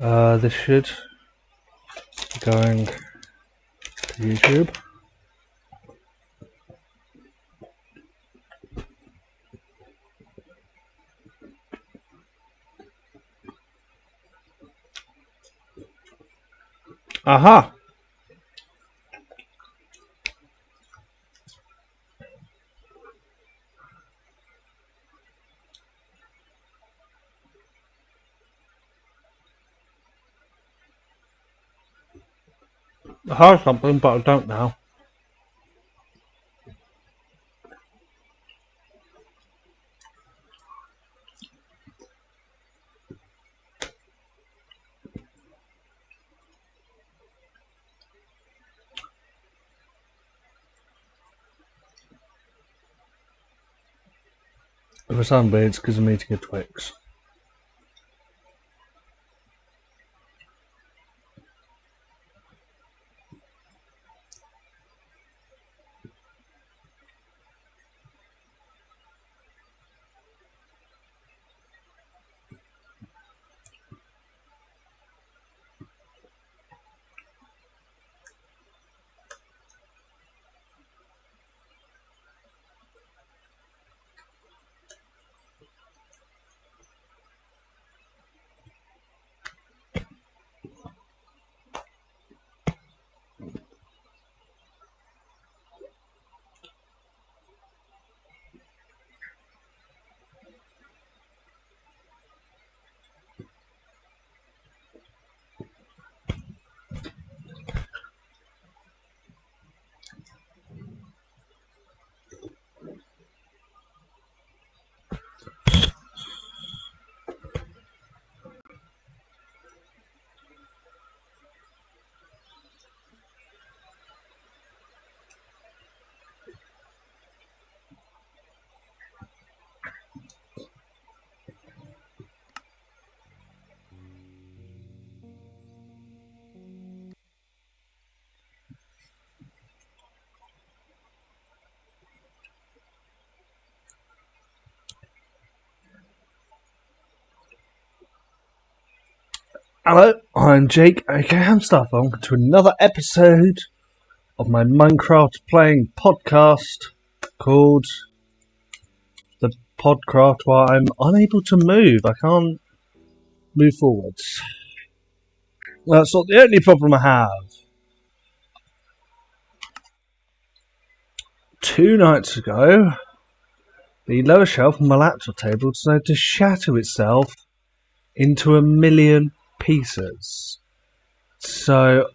This should be going to YouTube. Aha! I heard something, but I don't now. If I sound weird, it's because I'm eating a Twix. Hello, I'm Jake, aka HamStuff's. Welcome to another episode of my Minecraft playing podcast called the Podcraft, while I'm unable to move. I can't move forwards. That's not the only problem I have. 2 nights ago, the lower shelf on my laptop table decided to shatter itself into 1,000,000 pieces. So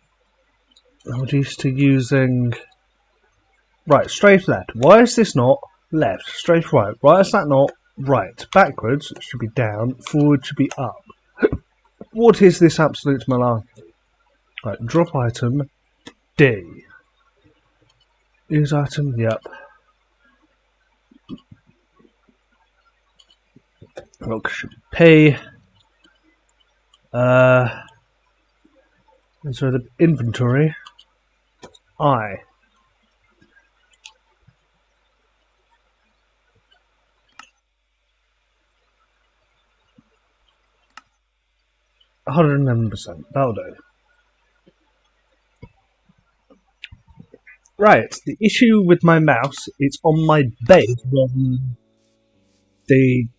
I'm used to using right, straight left. Why is this not left? Straight right. Why is that not right? Backwards should be down, forward should be up. What is this absolute malarkey? Right, drop item D. Use item, yep. Look, should be P. And so the inventory I. %111%. That'll do. Right, the issue with my mouse, it's on my bed rather than the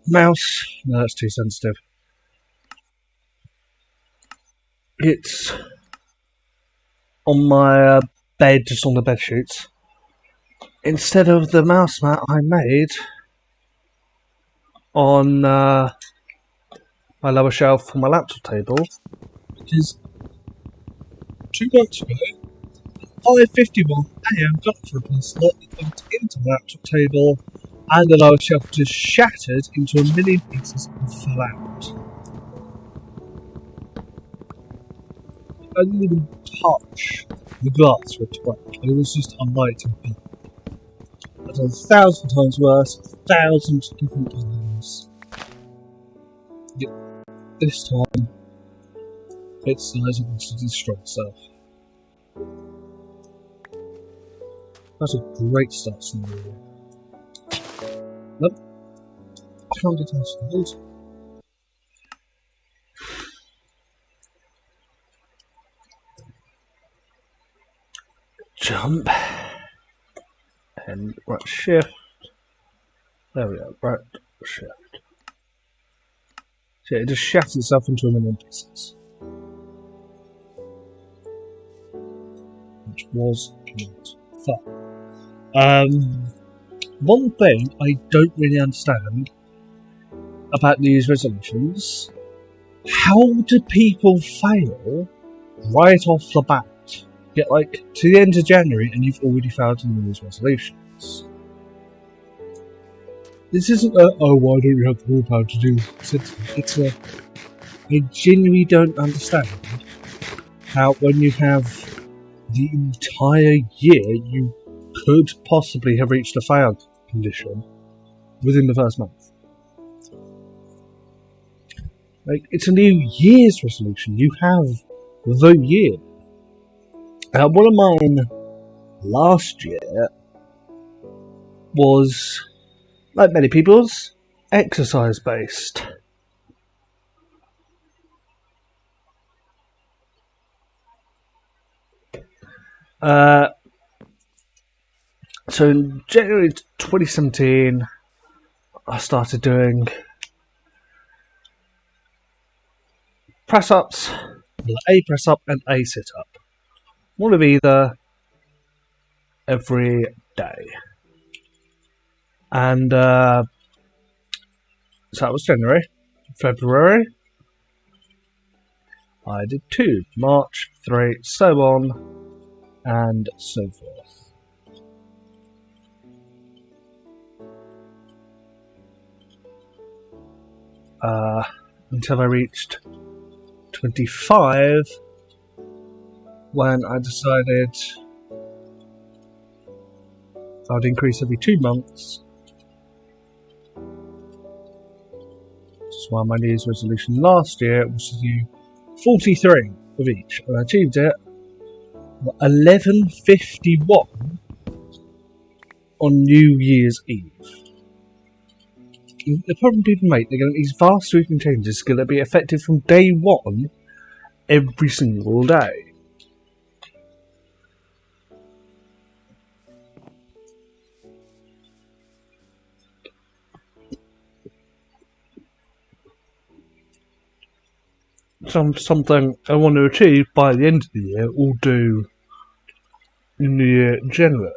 mouse. No, that's too sensitive. It's on my bed, just on the bed sheets, instead of the mouse mat I made on my lower shelf on my laptop table, because 2 months ago, 5:51 AM, got for a pencil, it bumped into my laptop table, and the lower shelf just shattered into 1,000,000 pieces and fell out. I didn't even touch the glass with a break. It was just a light and beam. I've done 1,000 times worse, 1,000 different times. Yet this time, it decides it wants to destroy itself. That's a great start scenario. Nope. I can't get out of the water. jump and right shift. There we go, right shift. So it just shatters itself into a million pieces. Which was not fun. One thing I don't really understand about New Year's resolutions: how do people fail right off the bat? Get like to the end of January and you've already failed in New Year's resolutions. This isn't a, oh, why don't you have the willpower to do this? It's a, I genuinely don't understand how when you have the entire year you could possibly have reached a fail condition within the first month. Like, it's a New Year's resolution. You have the year. One of mine last year was, like many people's, exercise based. So in January 2017, I started doing press-ups, a press-up and a sit-up. One of either every day. And so that was January. February, I did 2. March, 3, so on and so forth. Until I reached 25, when I decided I'd increase every 2 months. Which is why my New Year's resolution last year was to do 43 of each, and I achieved it. 11:51 on New Year's Eve. The problem people make, they're going, these vast sweeping changes are going to be effective from day one, every single day. Something I want to achieve by the end of the year, or do in the year January.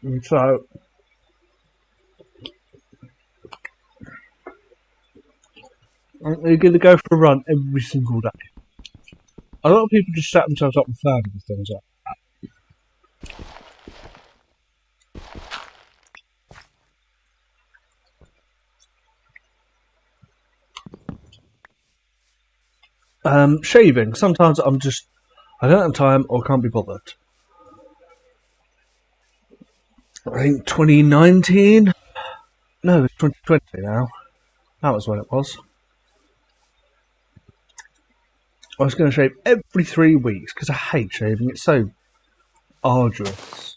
And so I'm going to go for a run every single day. A lot of people just set themselves up with fans and things like that. Shaving. Sometimes I don't have time or can't be bothered. I think 2019? No, it's 2020 now. That was when it was. I was going to shave every 3 weeks because I hate shaving. It's so arduous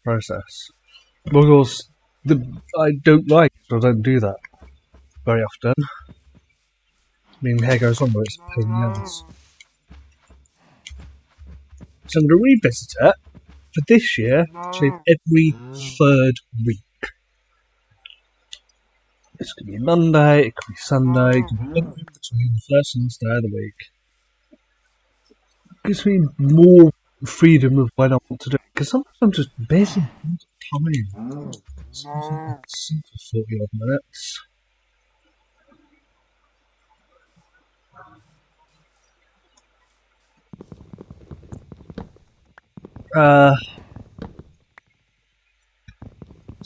process. Because I don't like it, so I don't do that very often. I mean, hair goes on, but it's a pain in the ass. So I'm going to revisit it for this year, shave every 3rd week. This could be Monday, it could be Sunday, it could be in between the first and last day of the week. It gives me more freedom of when I want to do it, because sometimes I'm just busy all the time. So it's for 40 odd minutes.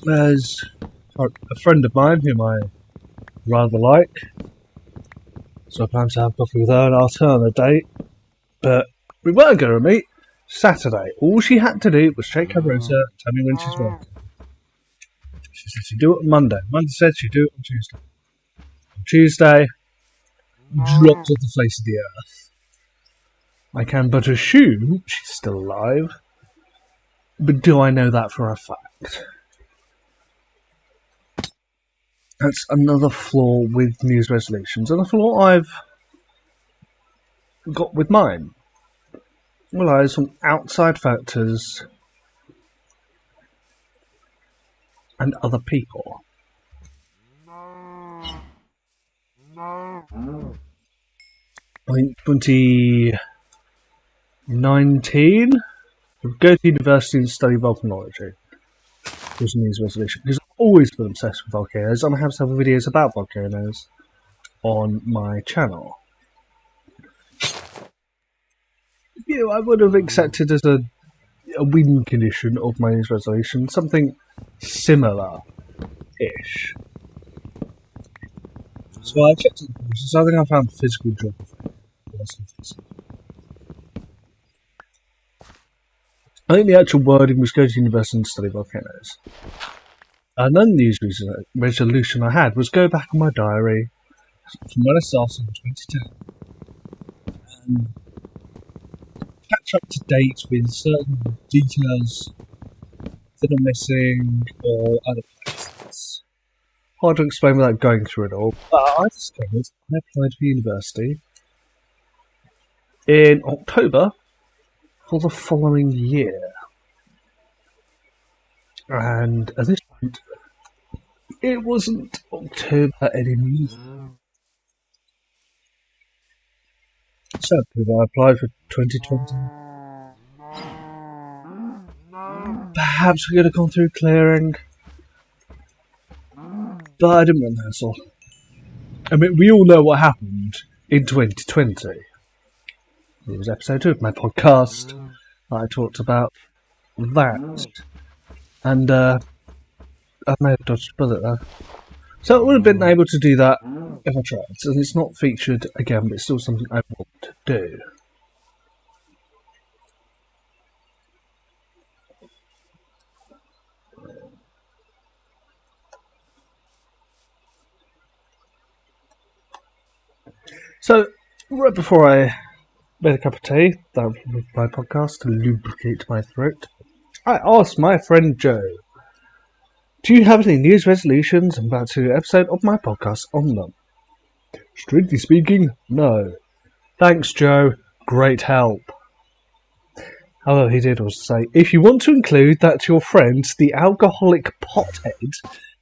There's a friend of mine whom I rather like, so I plan to have coffee with her and ask her on a date. But we were going to meet Saturday. All she had to do was check her rota, tell me when she's working. She said she'd do it on Monday. Monday said she'd do it on Tuesday. On Tuesday, dropped off the face of the earth. I can but assume she's still alive. But do I know that for a fact? That's another flaw with New Year's resolutions, and a flaw I've got with mine relies on outside factors and other people. I think 2019, go to university and study volcanology was a New Year's resolution, because I've always been obsessed with volcanoes, and I have several videos about volcanoes on my channel. I would have accepted as a win condition of my New Year's resolution something similar-ish. So I checked on the courses. I think I found physical geography. I think the actual wording was go to university and study volcanoes. Another New Year's resolution I had was go back on my diary from when I started in 2010 and catch up to date with certain details that are missing or other places. Hard to explain without going through it all, but I discovered I applied for university in October for the following year. And at this point, it wasn't October anymore. So, I applied for 2020. Perhaps we could have gone through clearing, but I didn't want the hassle. I mean, we all know what happened in 2020. It was episode 2 of my podcast. I talked about that. And I may have dodged a bullet there. So I would have been able to do that if I tried. And it's not featured again, but it's still something I want to do. So, right before I made a cup of tea, that was my podcast to lubricate my throat, I asked my friend Joe, do you have any New Year's resolutions? I'm about to do an episode of my podcast on them. Strictly speaking, no. Thanks, Joe. Great help. However, he did also say, if you want to include that your friend, the alcoholic pothead,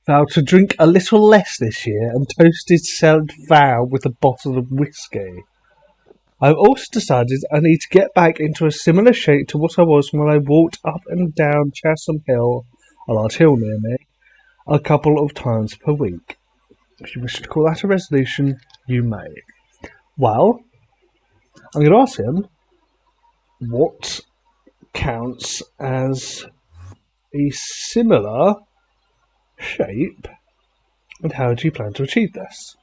vowed to drink a little less this year and toasted said vow with a bottle of whiskey. I've also decided I need to get back into a similar shape to what I was when I walked up and down Chatham Hill, a large hill near me, a couple of times per week. If you wish to call that a resolution, you may. Well, I'm going to ask him what counts as a similar shape and how do you plan to achieve this?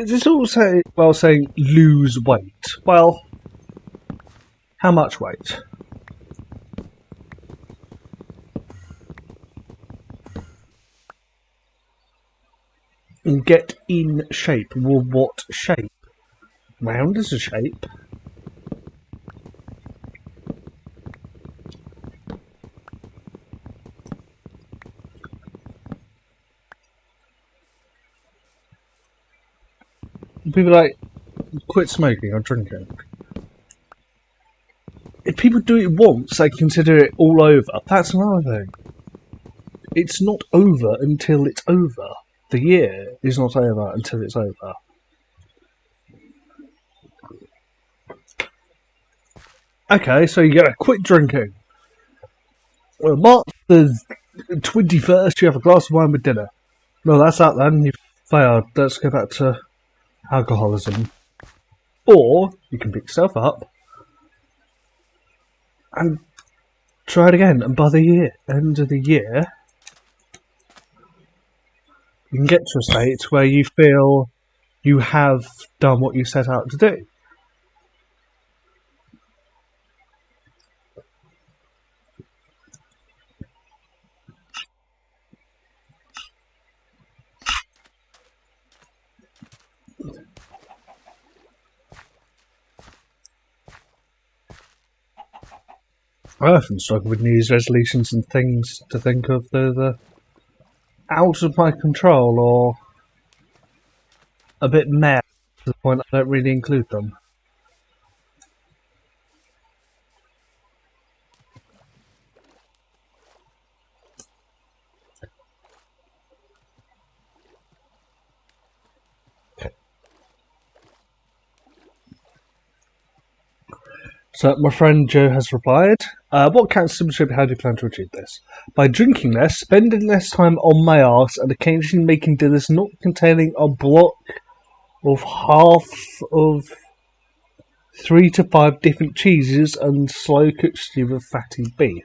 It's also well saying lose weight. Well, how much weight? And get in shape. Well, what shape? Round is a shape. People like quit smoking or drinking. If people do it once, they consider it all over. That's another thing. It's not over until it's over. The year is not over until it's over. Okay, so you're gonna quit drinking. Well, March the 21st, you have a glass of wine with dinner. No, that's that then. You've failed. Let's go back to alcoholism. Or you can pick yourself up and try it again. And by the end of the year, you can get to a state where you feel you have done what you set out to do. I often struggle with New Year's resolutions and things to think of that are out of my control or a bit meh to the point I don't really include them. So my friend Joe has replied, what counts as how do you plan to achieve this? By drinking less, spending less time on my arse, and occasionally making dinners not containing a block of half of 3 to 5 different cheeses and slow cooked stew of fatty beef.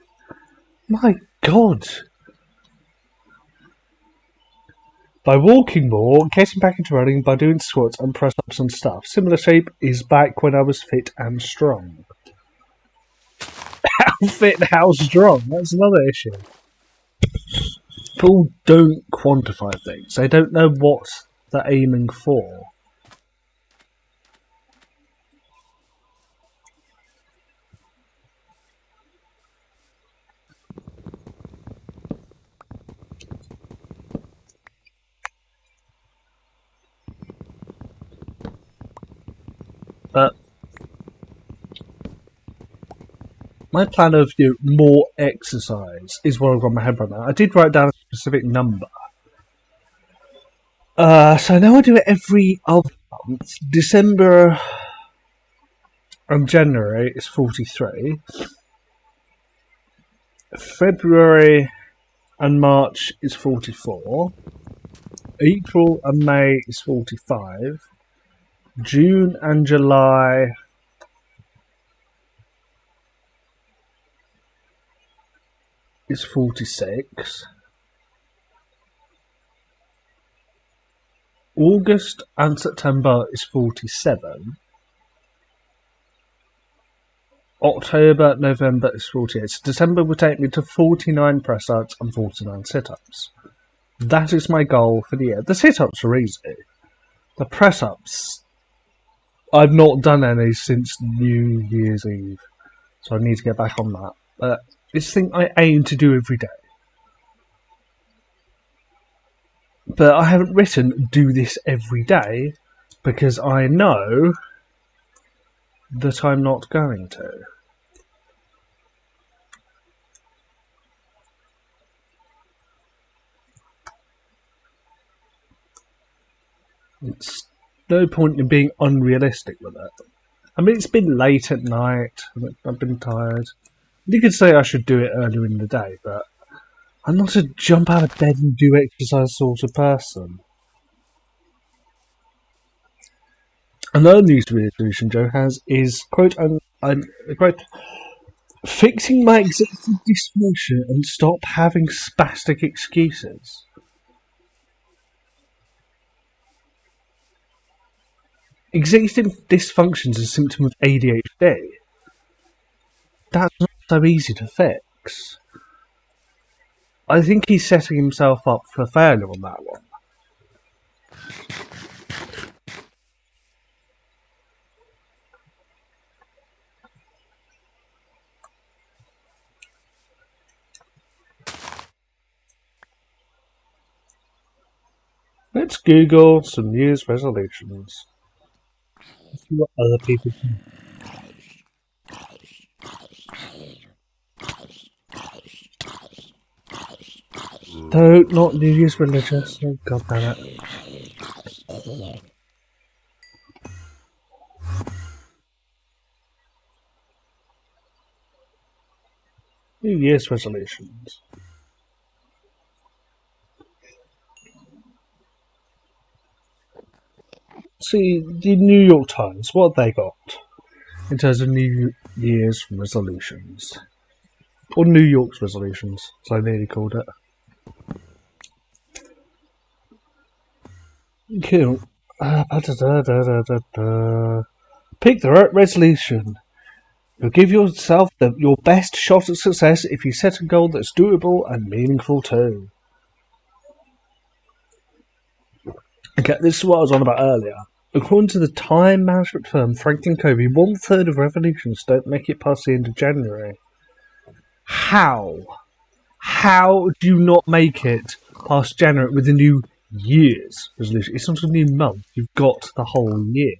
My God! By walking more, getting back into running, by doing squats and press ups and stuff. Similar shape is back when I was fit and strong. How fit and how strong? That's another issue. People don't quantify things. They don't know what they're aiming for. But my plan of more exercise is what I've got in my head right now. I did write down a specific number. So now I do it every other month. December and January is 43. February and March is 44. April and May is 45. June and July is 46. August and September is 47. October, November is 48. So December will take me to 49 press-ups and 49 sit-ups. That is my goal for the year. The sit-ups are easy. The press-ups, I've not done any since New Year's Eve, so I need to get back on that. But it's a thing I aim to do every day. But I haven't written do this every day because I know that I'm not going to. It's no point in being unrealistic with it. I mean, it's been late at night. I've been tired. You could say I should do it earlier in the day, but I'm not a jump out of bed and do exercise sort of person. Another news resolution Joe has is, quote, quote, fixing my executive dysfunction and stop having spastic excuses. Executive dysfunction is a symptom of ADHD. That's not so easy to fix. I think he's setting himself up for failure on that one. Let's Google some New Year's resolutions. Let's see what other people can. No, not New Year's religious. Oh, God damn it. New Year's resolutions. See, the New York Times, what have they got in terms of New Year's resolutions? Or New York's resolutions, as I nearly called it. Cool. Pick the right resolution. You'll give yourself your best shot at success if you set a goal that's doable and meaningful too. Okay, this is what I was on about earlier. According to the time management firm Franklin Covey, 1/3 of revolutions don't make it past the end of January. How? How do you not make it past January with a new year's resolution? It's not a new month. You've got the whole year.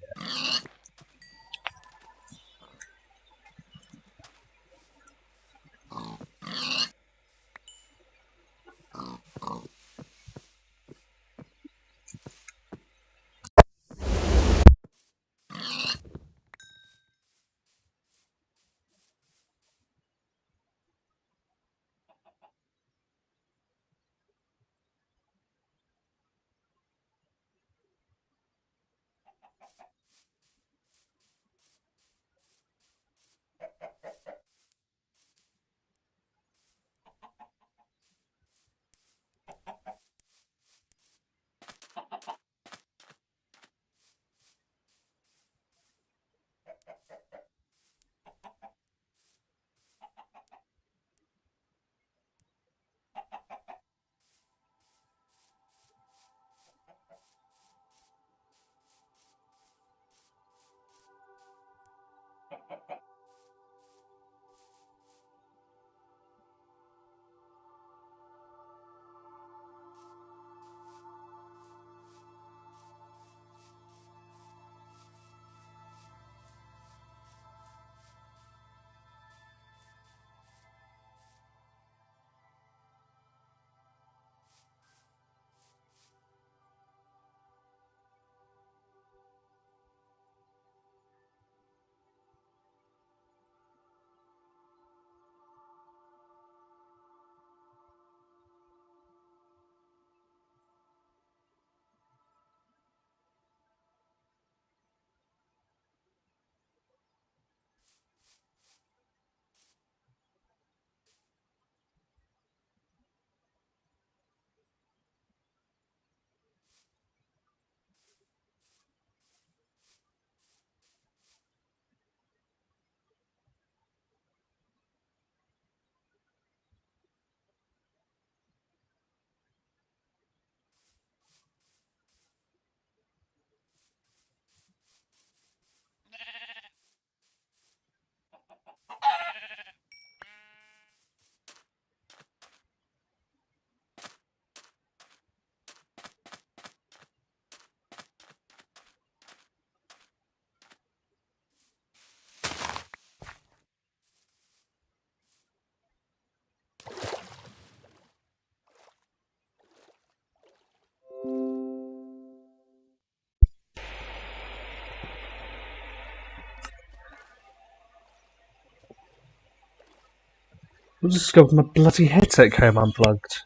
I just discovered my bloody headset came unplugged.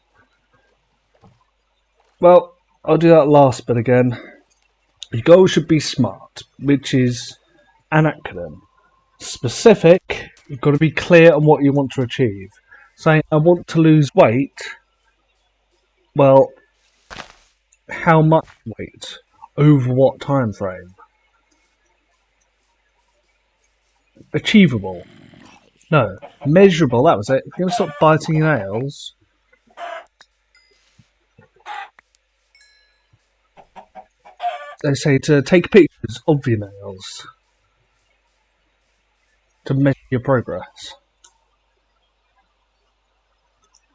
Well, I'll do that last bit again. Your goal should be SMART, which is an acronym. Specific, you've got to be clear on what you want to achieve. Saying, I want to lose weight, well, how much weight? Over what time frame? Achievable. No. Measurable, that was it. If you're going to stop biting your nails, they say to take pictures of your nails to measure your progress.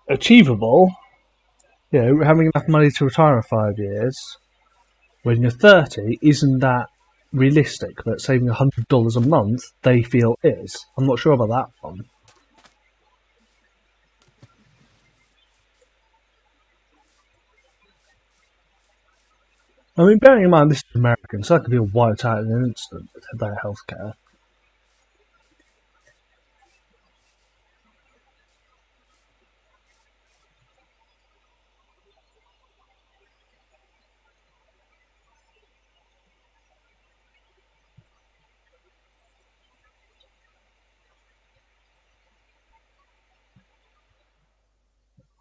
Achievable, you know, having enough money to retire in 5 years when you're 30 isn't that realistic, but saving $100 a month they feel is. I'm not sure about that one. I mean, bearing in mind this is American, so that could be wiped out in an instant with their healthcare.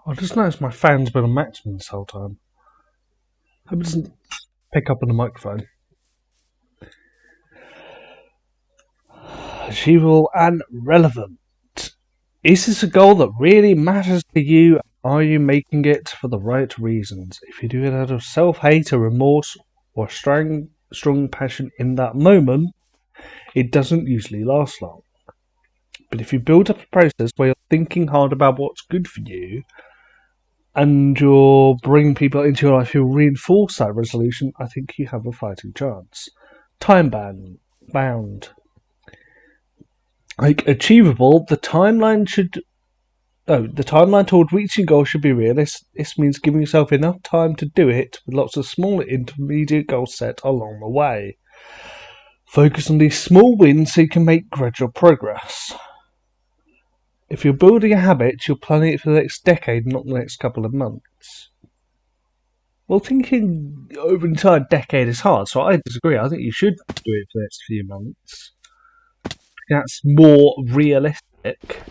I just noticed my fan's been on maximum this whole time. Hope it doesn't pick up on the microphone. Achievable and relevant. Is this a goal that really matters to you? Are you making it for the right reasons? If you do it out of self-hate or remorse or strong passion in that moment, it doesn't usually last long. But if you build up a process where you're thinking hard about what's good for you, and you're bringing people into your life who reinforce that resolution, I think you have a fighting chance. Bound. Like, achievable, the timeline toward reaching goals should be realistic. This means giving yourself enough time to do it, with lots of smaller intermediate goals set along the way. Focus on these small wins so you can make gradual progress. If you're building a habit, you're planning it for the next decade, not the next couple of months. Well, thinking over an entire decade is hard, so I disagree. I think you should do it for the next few months. That's more realistic.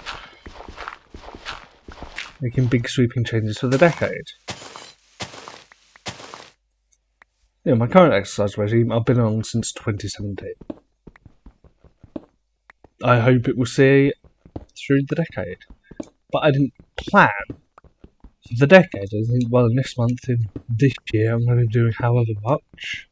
Making big sweeping changes for the decade. Yeah, my current exercise regime I've been on since 2017. I hope it will see through the decade. But I didn't plan for the decade. I think, well, next month, in this year, I'm going to be doing however much.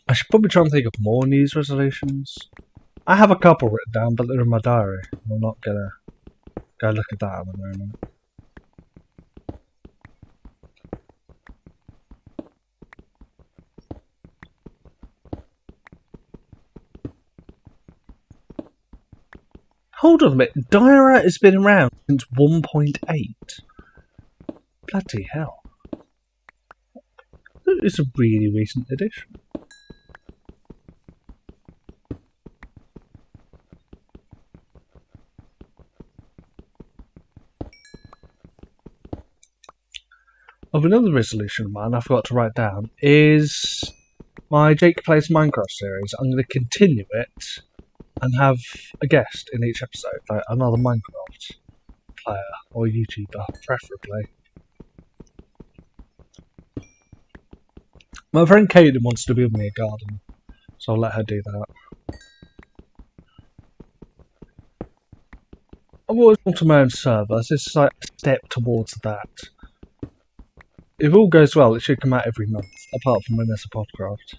I should probably try and think of more New Year's resolutions. I have a couple written down, but they're in my diary. I'm not gonna go look at that at the moment. Hold on a minute. Diorite has been around since 1.8. Bloody hell. It's a really recent addition. Of another resolution of mine I forgot to write down is my Jake Plays Minecraft series. I'm going to continue it and have a guest in each episode, like another Minecraft player or YouTuber, preferably. My friend Kaden wants to build me a garden, so I'll let her do that. I've always wanted my own server, so this is like a step towards that. If all goes well, it should come out every month, apart from when there's a Podcraft.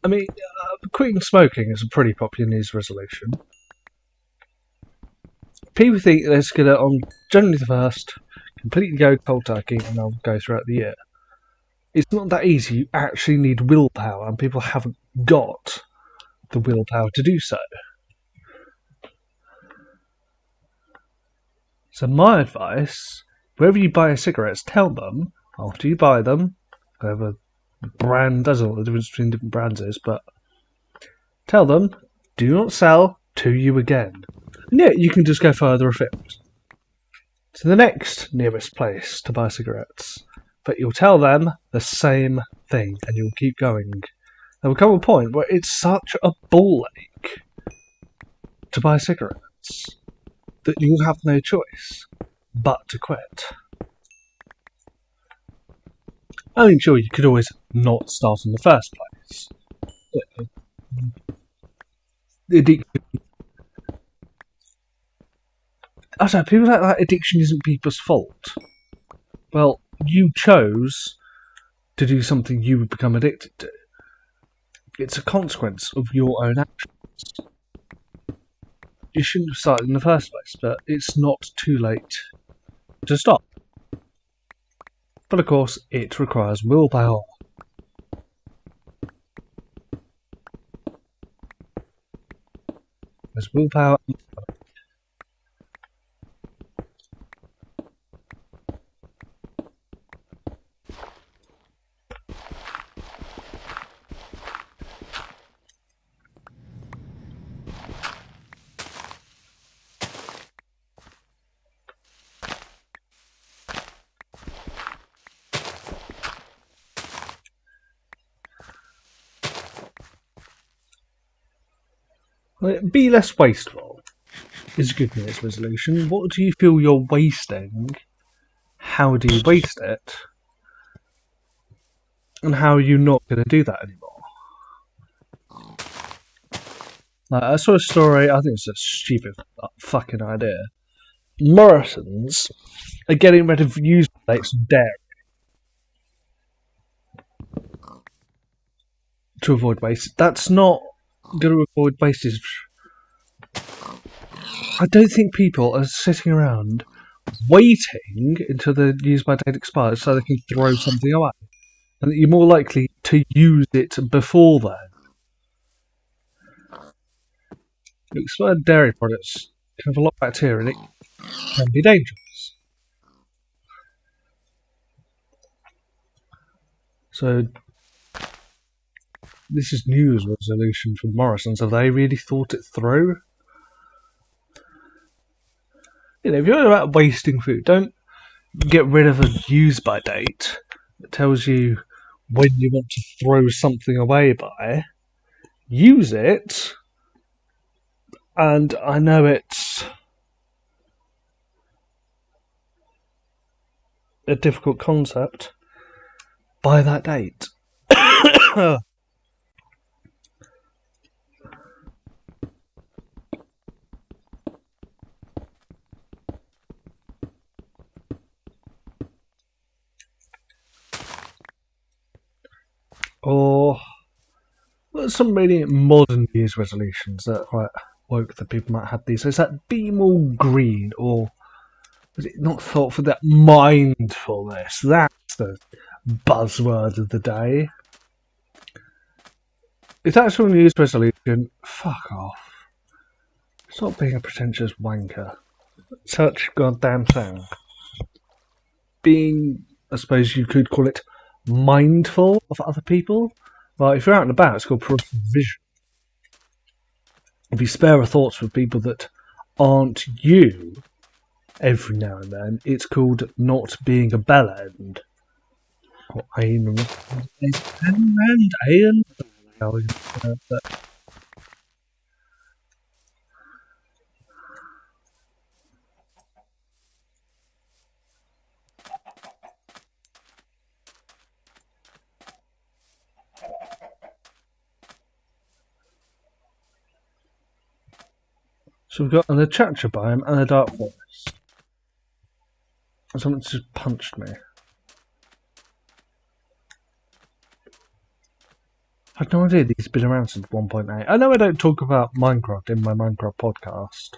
I mean, quitting smoking is a pretty popular New Year's resolution. People think they're going to, on January the 1st, completely go cold turkey and they'll go throughout the year. It's not that easy. You actually need willpower, and people haven't got the willpower to do so. So my advice, wherever you buy cigarettes, tell them, after you buy them, whatever brand, doesn't know what the difference between different brands is, but tell them, do not sell to you again. And yeah, you can just go further afield to the next nearest place to buy cigarettes. But you'll tell them the same thing, and you'll keep going. There will come a point where it's such a ball ache to buy cigarettes that you'll have no choice but to quit. I mean, sure, you could always not start in the first place. The addiction. I don't know, people act like addiction isn't people's fault. Well, you chose to do something you would become addicted to. It's a consequence of your own actions. You shouldn't have started in the first place, but it's not too late to stop. But of course, it requires willpower. There's willpower. Be less wasteful is a good New Year's resolution. What do you feel you're wasting? How do you waste it? And how are you not going to do that anymore? I saw a story, I think it's a stupid fucking idea. Morrison's are getting rid of use dates on dairy to avoid waste. That's not going to avoid wastage. I don't think people are sitting around waiting until the use by date expires so they can throw something away. And you're more likely to use it before then. Expired dairy products can have a lot of bacteria and it can be dangerous. So, this is New Year's resolution from Morrison's. Have they really thought it through? If you're about wasting food, don't get rid of a use by date that tells you when you want to throw something away by. Use it, and I know it's a difficult concept, by that date. Or some really modern New Year's resolutions that are quite woke that people might have these days. That be more green, or was it not thoughtful? That mindfulness. That's the buzzword of the day. It's actually a New Year's resolution. Fuck off. Stop being a pretentious wanker. Such goddamn thing. Being, I suppose you could call it, mindful of other people. Like, if you're out and about, it's called peripheral vision. If you spare a thoughts for people that aren't you, every now and then, it's called not being a bellend. Or Ayn Rand. So we've got an Achacha biome and a dark forest. Someone just punched me. I had no idea these have been around since 1.8. I know I don't talk about Minecraft in my Minecraft podcast,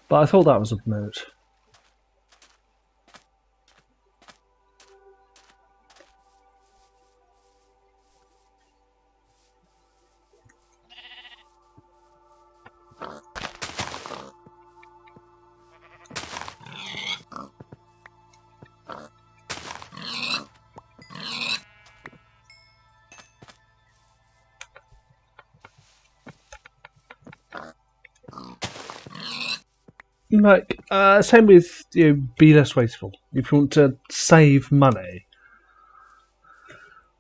but I thought that was of note. Like, same with, be less wasteful. If you want to save money,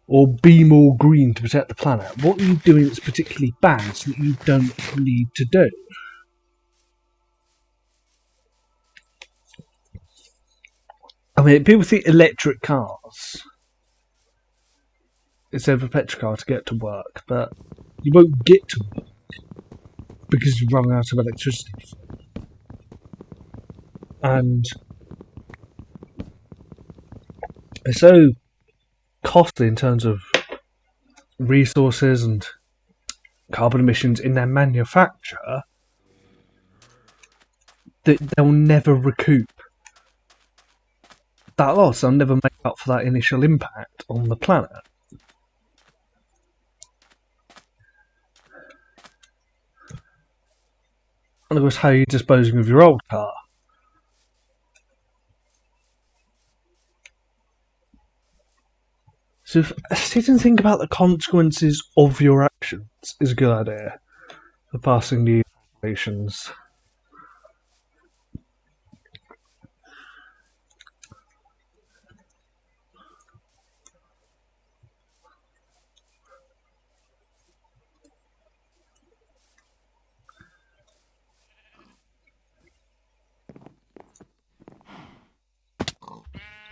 or be more green to protect the planet, what are you doing that's particularly bad that you don't need to do? I mean, people think electric cars instead of a petrol car to get to work, but you won't get to work because you're running out of electricity. And it's so costly in terms of resources and carbon emissions in their manufacture that they'll never recoup that loss. They'll never make up for that initial impact on the planet. And of course, how are you disposing of your old car? So sit and think about the consequences of your actions is a good idea for passing the resolutions.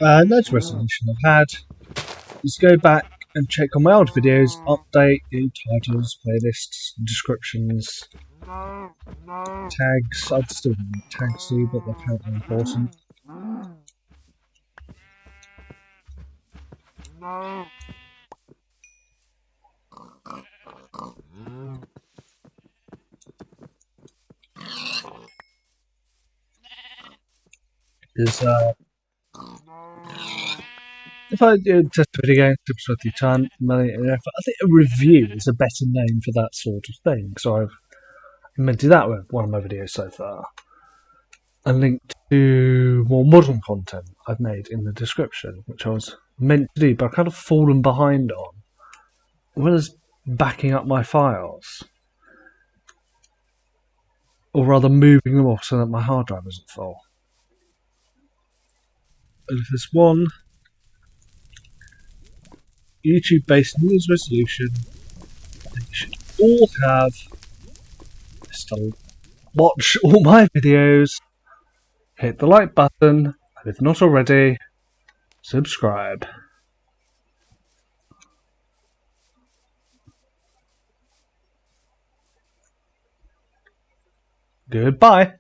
Next resolution I've had is go back and check on my old videos, update the titles, playlists, descriptions, tags. I'd still need tags too, but they're apparently important. Because if I do test video games, tips worth your time, money, and effort, I think a review is a better name for that sort of thing. So I've invented that with one of my videos so far. A link to more modern content I've made in the description, which I was meant to do, but I've kind of fallen behind on, as well as backing up my files. Or rather moving them off so that my hard drive isn't full. And if there's one YouTube-based news resolution that you should all have is to watch all my videos, hit the like button, and if not already, subscribe. Goodbye.